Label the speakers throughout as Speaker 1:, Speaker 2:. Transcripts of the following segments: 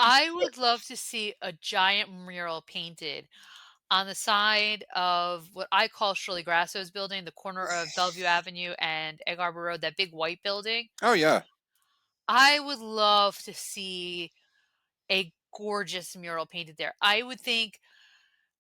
Speaker 1: I would love to see a giant mural painted on the side of what I call Shirley Grasso's building, the corner of Bellevue Avenue and Egg Harbor Road, that big white building.
Speaker 2: Oh yeah.
Speaker 1: I would love to see a gorgeous mural painted there. I would think,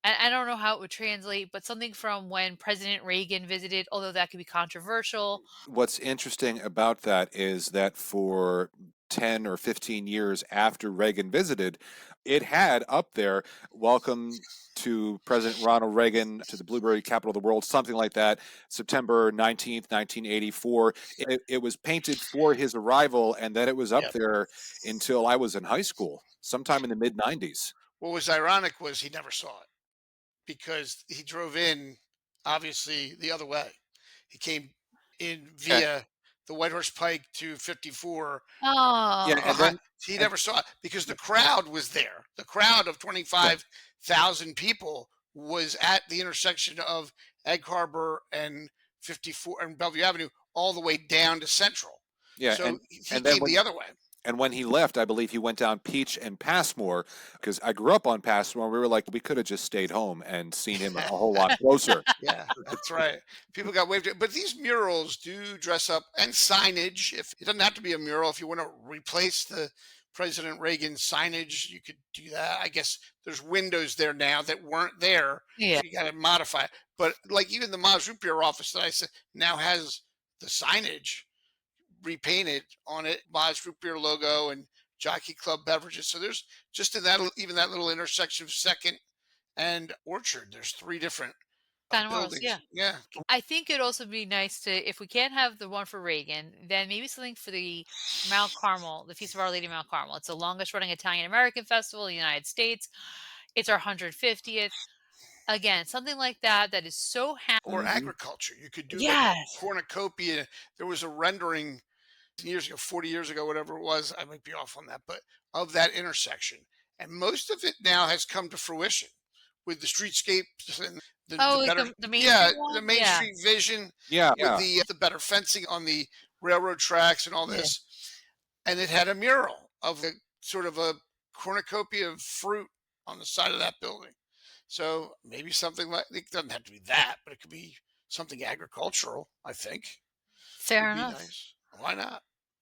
Speaker 1: and I don't know how it would translate, but something from when President Reagan visited, although that could be controversial.
Speaker 2: What's interesting about that is that for 10 or 15 years after Reagan visited, it had up there, welcome to President Ronald Reagan to the blueberry capital of the world, something like that, September 19th, 1984. It was painted for his arrival, and then it was up
Speaker 3: Yeah.
Speaker 2: there until I was in high school, sometime in the mid 90s.
Speaker 3: What was ironic was he never saw it because he drove in, obviously, the other way. He came in
Speaker 2: Yeah,
Speaker 3: via the White Horse Pike to 54
Speaker 2: yeah, and
Speaker 1: Oh,
Speaker 3: behind.
Speaker 2: then
Speaker 3: He
Speaker 2: and
Speaker 3: never saw it because the crowd was there. The crowd of
Speaker 2: yeah,
Speaker 3: 25,000 people was at the intersection of Egg Harbor and 54 and Bellevue Avenue all the way down to Central.
Speaker 2: yeah,
Speaker 3: So he
Speaker 2: and then
Speaker 3: came the other way.
Speaker 2: when he left, I believe he went down Peach and Passmore because I grew up on Passmore. We were like, we could have just stayed home and seen him a whole lot closer.
Speaker 3: Yeah, that's right. People got waved at, but these murals do dress up and signage. If it doesn't have to be a mural, if you want to replace the President Reagan signage, you could do that. I guess there's windows there now that weren't there,
Speaker 1: yeah.
Speaker 3: so you got to modify it. But like even the Maz Root Beer office that I said now has the signage repainted on it, Maz Root Beer logo and Jockey Club beverages. So there's just in that even that little intersection of Second and Orchard, there's three different
Speaker 1: Kind of morals,
Speaker 3: buildings.
Speaker 1: yeah.
Speaker 3: Yeah.
Speaker 1: I think it'd also be nice to, if we can't have the one for Reagan, then maybe something for the Mount Carmel, the Feast of Our Lady of Mount Carmel. It's the longest running Italian American festival in the United States. It's our 150th. Again, something like that that is so
Speaker 3: Or
Speaker 2: Hmm.
Speaker 3: agriculture. You could do like a
Speaker 1: Yes.
Speaker 3: cornucopia. There was a rendering years ago, 40 years ago, whatever it was. I might be off on that, but of that intersection. And most of it now has come to fruition with the streetscapes and the
Speaker 1: Oh, like
Speaker 3: better,
Speaker 1: the Main
Speaker 3: yeah,
Speaker 1: Street
Speaker 3: the
Speaker 1: one?
Speaker 3: Main
Speaker 1: Yeah.
Speaker 3: Street vision
Speaker 2: Yeah,
Speaker 3: with
Speaker 2: yeah.
Speaker 3: the better fencing on the railroad tracks and all
Speaker 1: Yeah.
Speaker 3: this. And it had a mural of a sort of a cornucopia of fruit on the side of that building. So maybe something like it doesn't have to be that, but it could be something agricultural, I think would
Speaker 1: Fair
Speaker 3: be
Speaker 1: enough.
Speaker 3: nice. Why not?